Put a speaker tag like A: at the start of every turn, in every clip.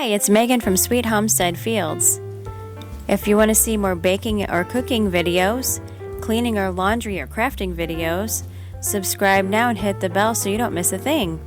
A: Hi, it's Megan from Sweet Homestead Fields. If you want to see more baking or cooking videos, cleaning or laundry or crafting videos, subscribe now and hit the bell so you don't miss a thing.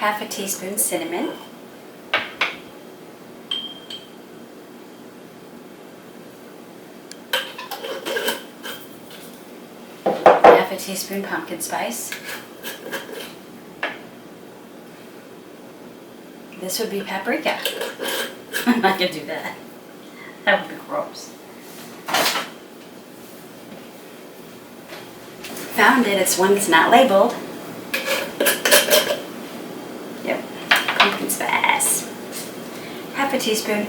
A: half a teaspoon cinnamon, half a teaspoon pumpkin spice. This would be paprika. I'm not gonna do that. That would be gross. Found it. It's one that's not labeled. Yep. Pumpkin spice. Half a teaspoon.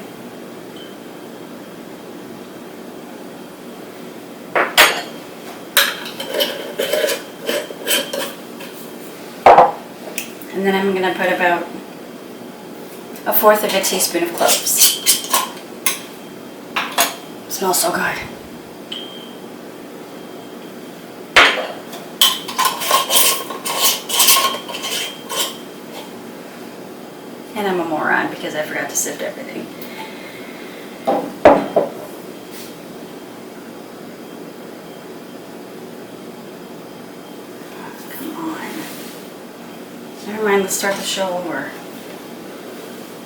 A: And then I'm going to put about a fourth of a teaspoon of cloves. Smells so good. And I'm a moron because I forgot to sift everything. Come on. Never mind, let's start the show over.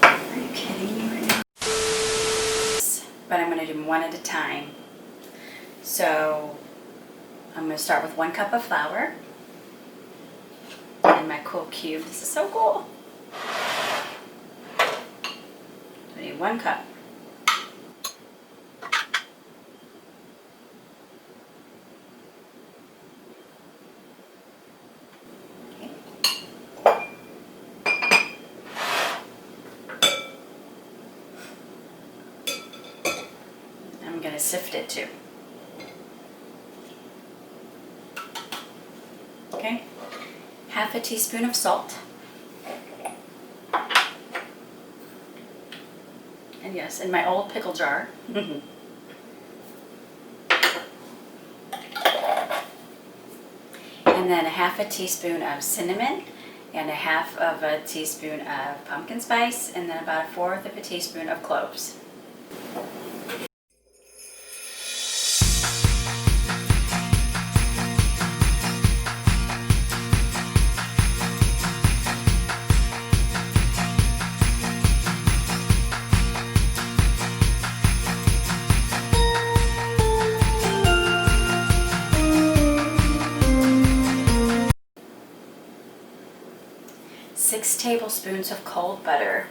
A: Are you kidding me right now? But I'm going to do them one at a time. So I'm going to start with 1 cup of flour. And my cool cube. This is so cool. I need 1 cup. Okay. I'm going to sift it too. Okay. Half a teaspoon of salt. And yes, in my old pickle jar. And then a half a teaspoon of cinnamon and a half of a teaspoon of pumpkin spice, and then about a fourth of a teaspoon of cloves. Six tablespoons of cold butter,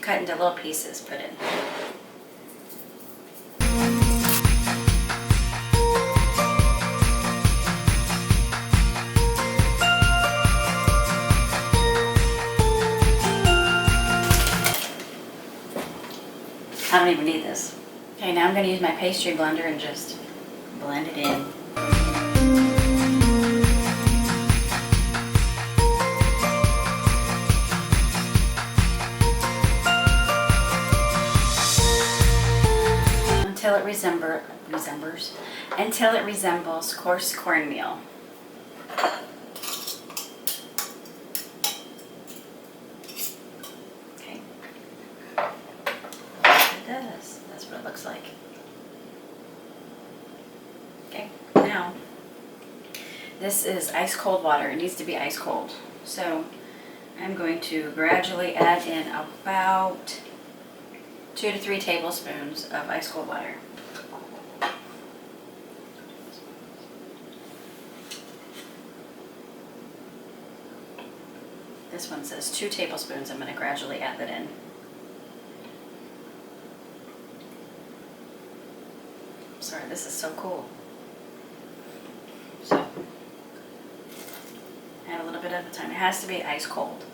A: cut into little pieces, put in. I don't even need this. Okay, now I'm going to use my pastry blender and just blend it in. Until it resembles coarse cornmeal. Okay. It does. That's what it looks like. Okay. Now, this is ice cold water. It needs to be ice cold. So I'm going to gradually add in about 2 to 3 tablespoons of ice cold water. This one says 2 tablespoons. I'm going to gradually add that in. Sorry, this is so cool. So, add a little bit at a time. It has to be ice cold.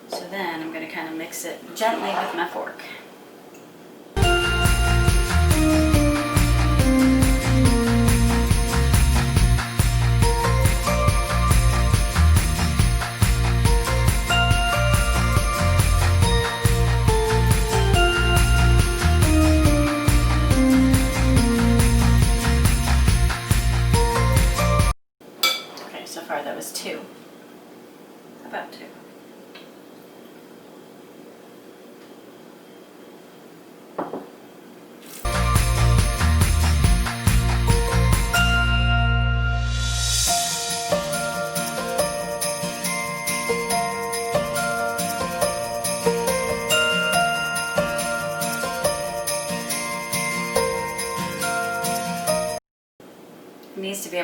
A: So then I'm going to kind of mix it gently with my fork. So far that was 2. About 2.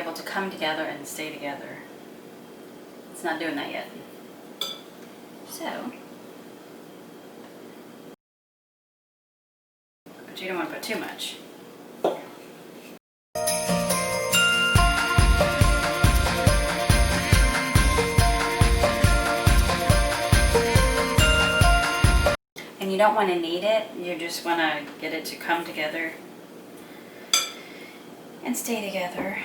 A: able to come together and stay together. It's not doing that yet. So, but you don't want to put too much. And you don't want to knead it, you just want to get it to come together and stay together.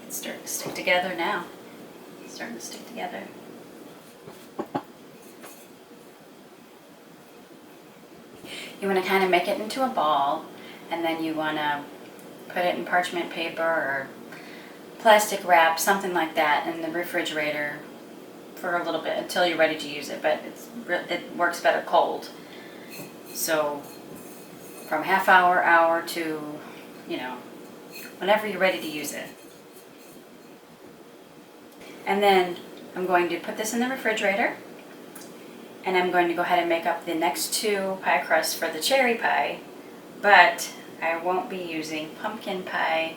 A: It's starting to stick together now. It's starting to stick together. You want to kind of make it into a ball, and then you want to put it in parchment paper or plastic wrap, something like that, in the refrigerator for a little bit until you're ready to use it, but it works better cold. So from half hour, hour to, you know, whenever you're ready to use it. And then I'm going to put this in the refrigerator, and I'm going to go ahead and make up the next 2 pie crusts for the cherry pie, but I won't be using pumpkin pie.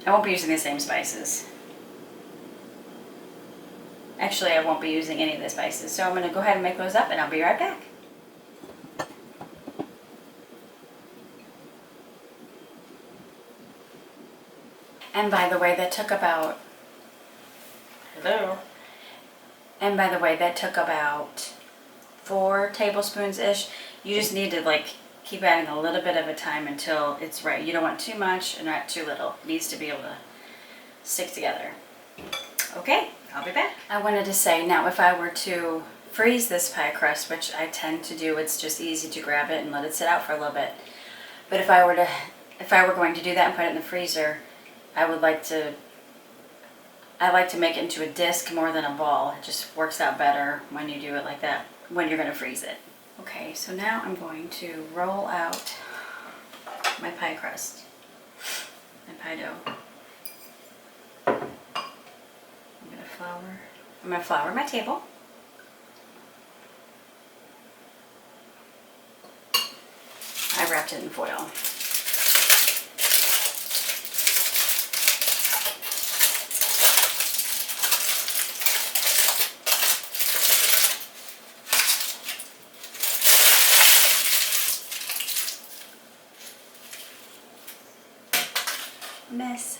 A: I won't be using the same spices. Actually, I won't be using any of the spices, so I'm going to go ahead and make those up, and I'll be right back. And by the way, that took about... Hello? And by the way, that took about 4 tablespoons-ish. You just need to, like, keep adding a little bit of a time until it's right. You don't want too much and not too little. It needs to be able to stick together. Okay, I'll be back. I wanted to say, now if I were to freeze this pie crust, which I tend to do, it's just easy to grab it and let it sit out for a little bit. But if I were going to do that and put it in the freezer, I like to make it into a disc more than a ball. It just works out better when you do it like that, when you're going to freeze it. Okay, so now I'm going to roll out my pie crust, my pie dough. I'm going to flour my table. I wrapped it in foil. Mess.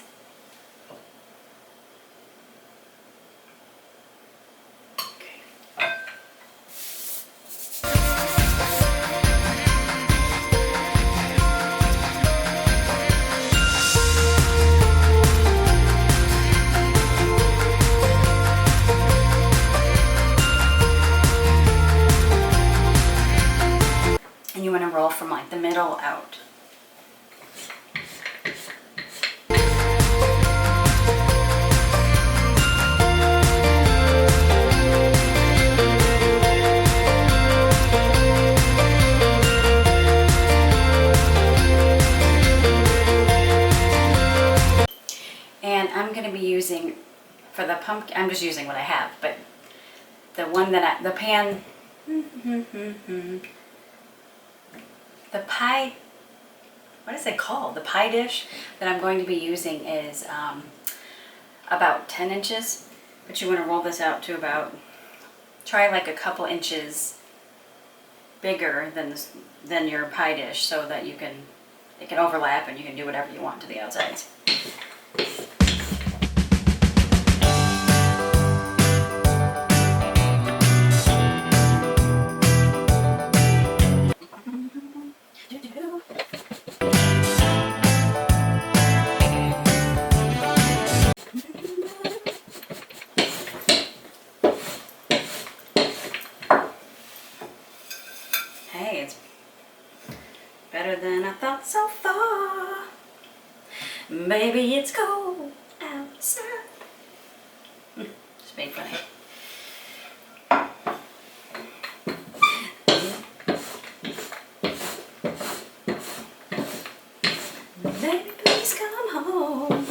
A: And you want to roll from like the middle out. And I'm going to be using, for the pumpkin, I'm just using what I have, but the one that the pan, the pie, what is it called? The pie dish that I'm going to be using is about 10 inches, but you want to roll this out to about, try like a couple inches bigger than your pie dish, so that it can overlap and you can do whatever you want to the outsides. Hey, it's better than I thought so far. Maybe it's cold outside. Just being funny. Baby, please come home.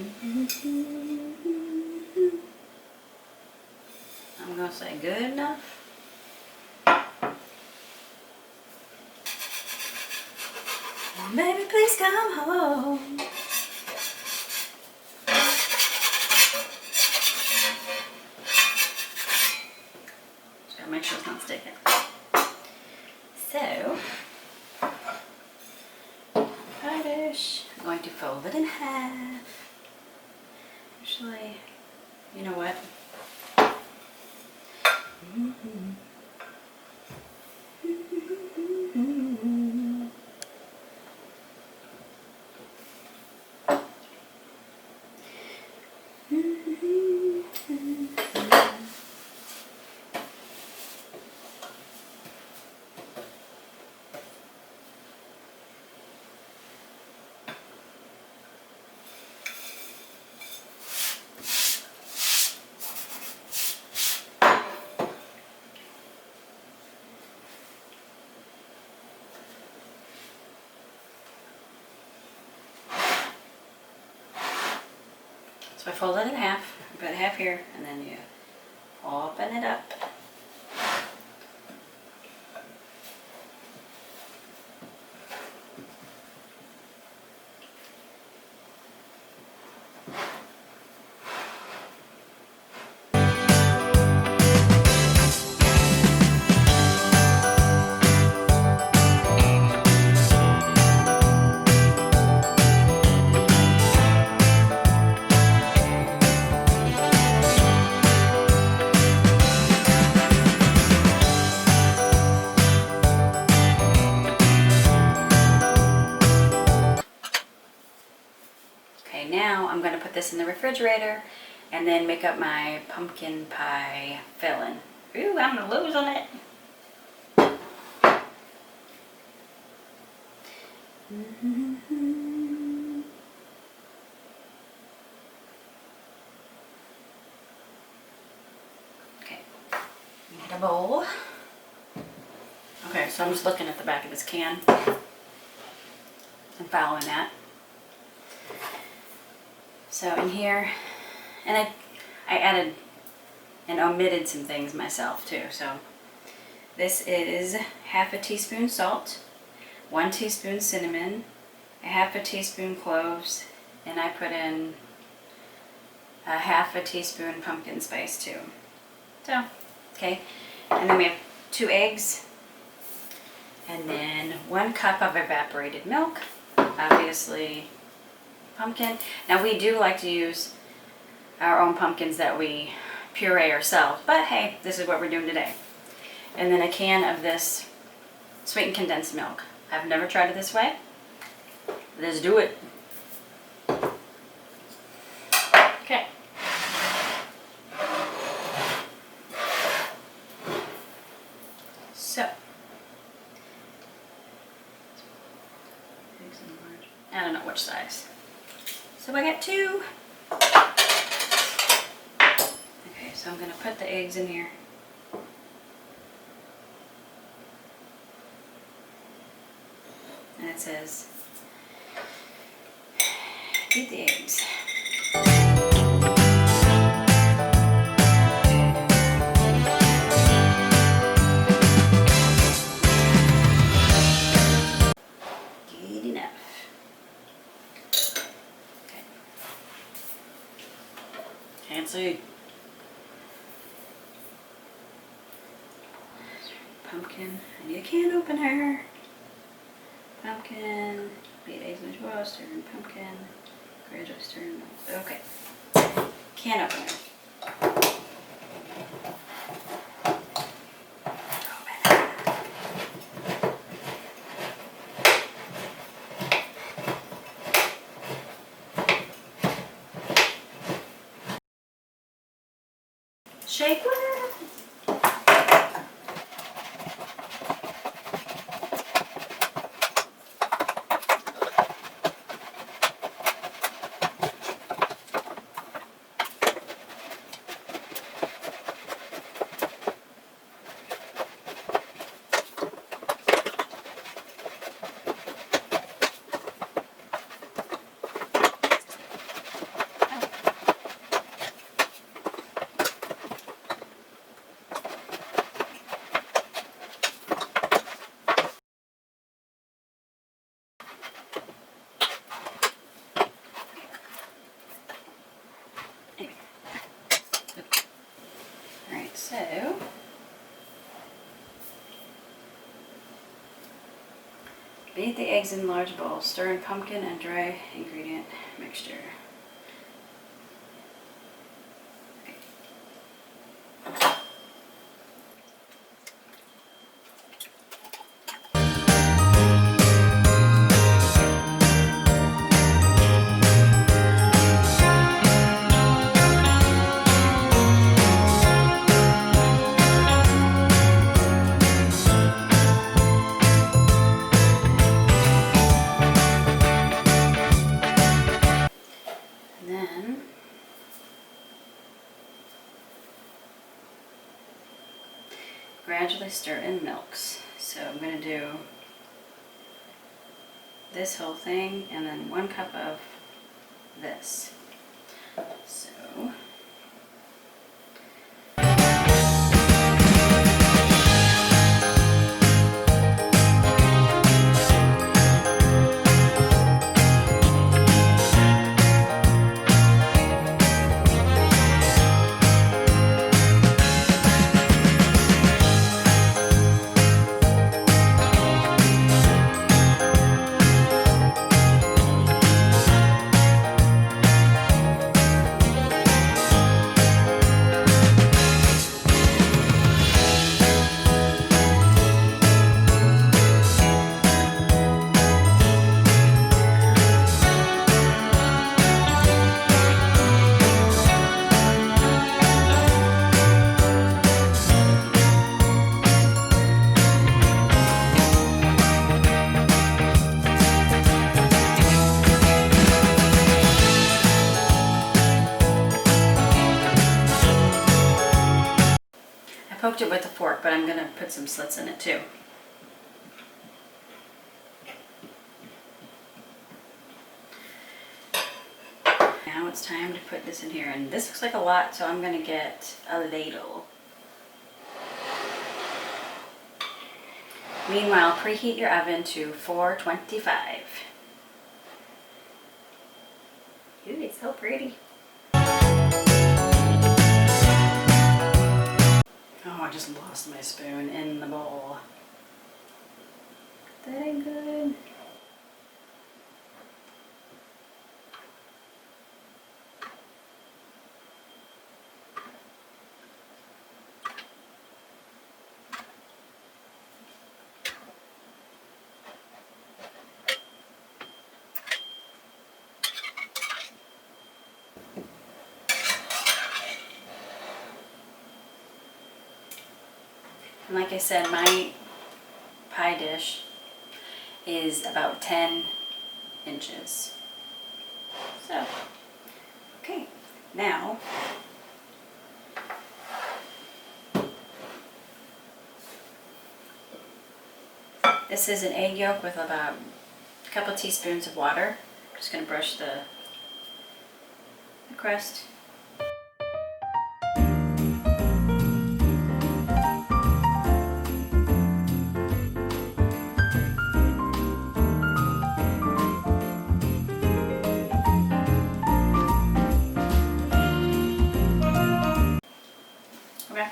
A: I'm gonna say good enough. Baby, please come home. Just gotta make sure it's not sticking. So, radish. I'm going to fold it in half. Actually, you know what? So I fold it in half, I put half here, and then you open it up. Okay, now I'm going to put this in the refrigerator and then make up my pumpkin pie filling. Ooh, I'm losing it. Okay, need a bowl. Okay, so I'm just looking at the back of this can and following that. So in here, and I added and omitted some things myself too. So this is half a teaspoon salt, 1 teaspoon cinnamon, a half a teaspoon cloves, and I put in a half a teaspoon pumpkin spice too. So, okay, and then we have 2 eggs, and then 1 cup of evaporated milk, obviously pumpkin. Now we do like to use our own pumpkins that we puree ourselves, but hey, this is what we're doing today. And then a can of this sweetened condensed milk. I've never tried it this way. Let's do it. Okay. So, I don't know which size. So I got 2. Okay, so I'm going to put the eggs in here. And it says, beat the eggs. Good enough. Okay. Can't see. Pumpkin. I need a can opener. Pumpkin. Beat eggs in the stir in pumpkin. Gradually stir in milk. Okay. Can opener. Shaker. Beat the eggs in large bowls. Stir in pumpkin and dry ingredient mixture. Then gradually stir in milks. So I'm going to do this whole thing and then 1 cup of this. So poked it with a fork, but I'm going to put some slits in it too. Now it's time to put this in here, and this looks like a lot, so I'm going to get a ladle. Meanwhile, preheat your oven to 425. Ooh, it's so pretty. Oh, I just lost my spoon in the bowl. That ain't good. And like I said, my pie dish is about 10 inches. So, okay, now this is an egg yolk with about a couple teaspoons of water. I'm just going to brush the crust. Okay.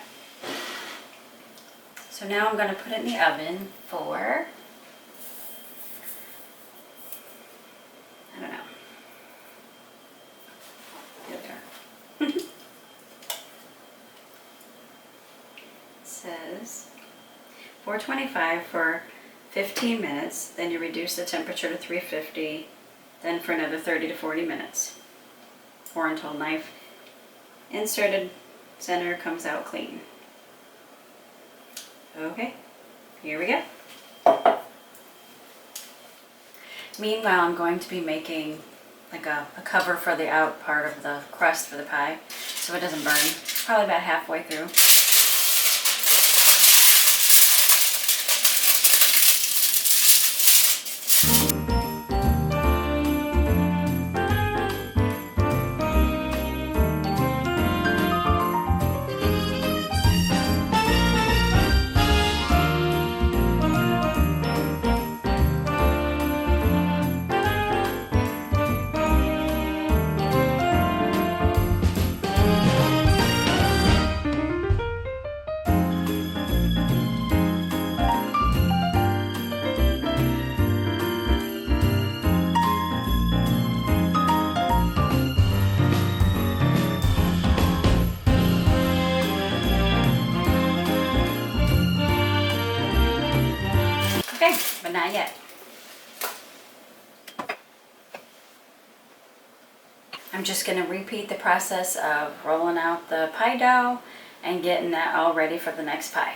A: So now I'm going to put it in the oven for, I don't know. Here we are. It says 425 for 15 minutes, then you reduce the temperature to 350, then for another 30 to 40 minutes, or until knife inserted center comes out clean. Okay, here we go. Meanwhile, I'm going to be making like a cover for the out part of the crust for the pie so it doesn't burn. Probably about halfway through. but not yet. I'm just going to repeat the process of rolling out the pie dough and getting that all ready for the next pie.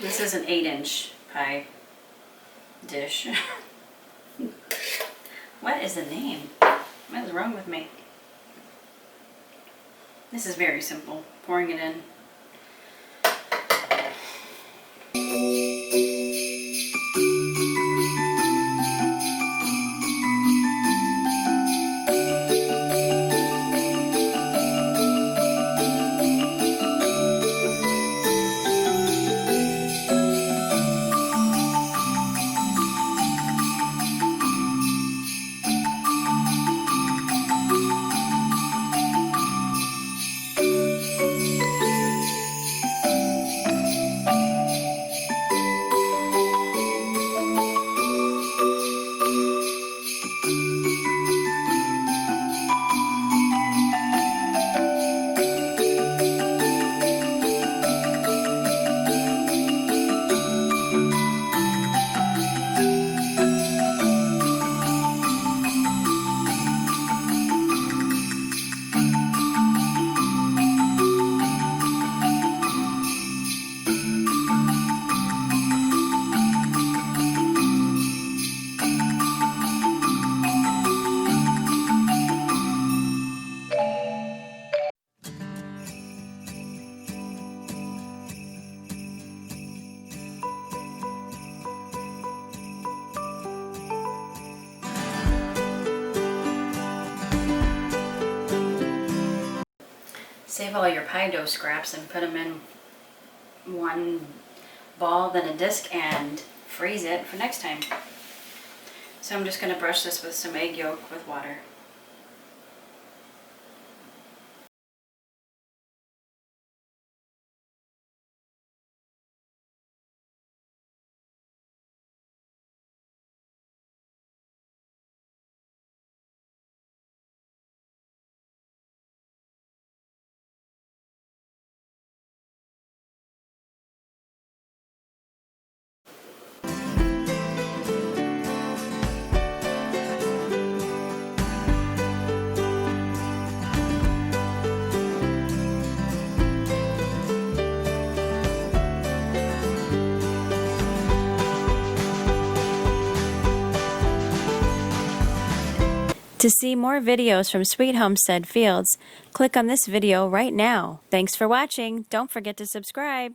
A: This is an 8-inch pie dish. What is the name? What is wrong with me? This is very simple. Pouring it in. Save all your pie dough scraps and put them in one ball, then a disc, and freeze it for next time. So I'm just going to brush this with some egg yolk with water. To see more videos from Sweet Homestead Fields, click on this video right now. Thanks for watching. Don't forget to subscribe.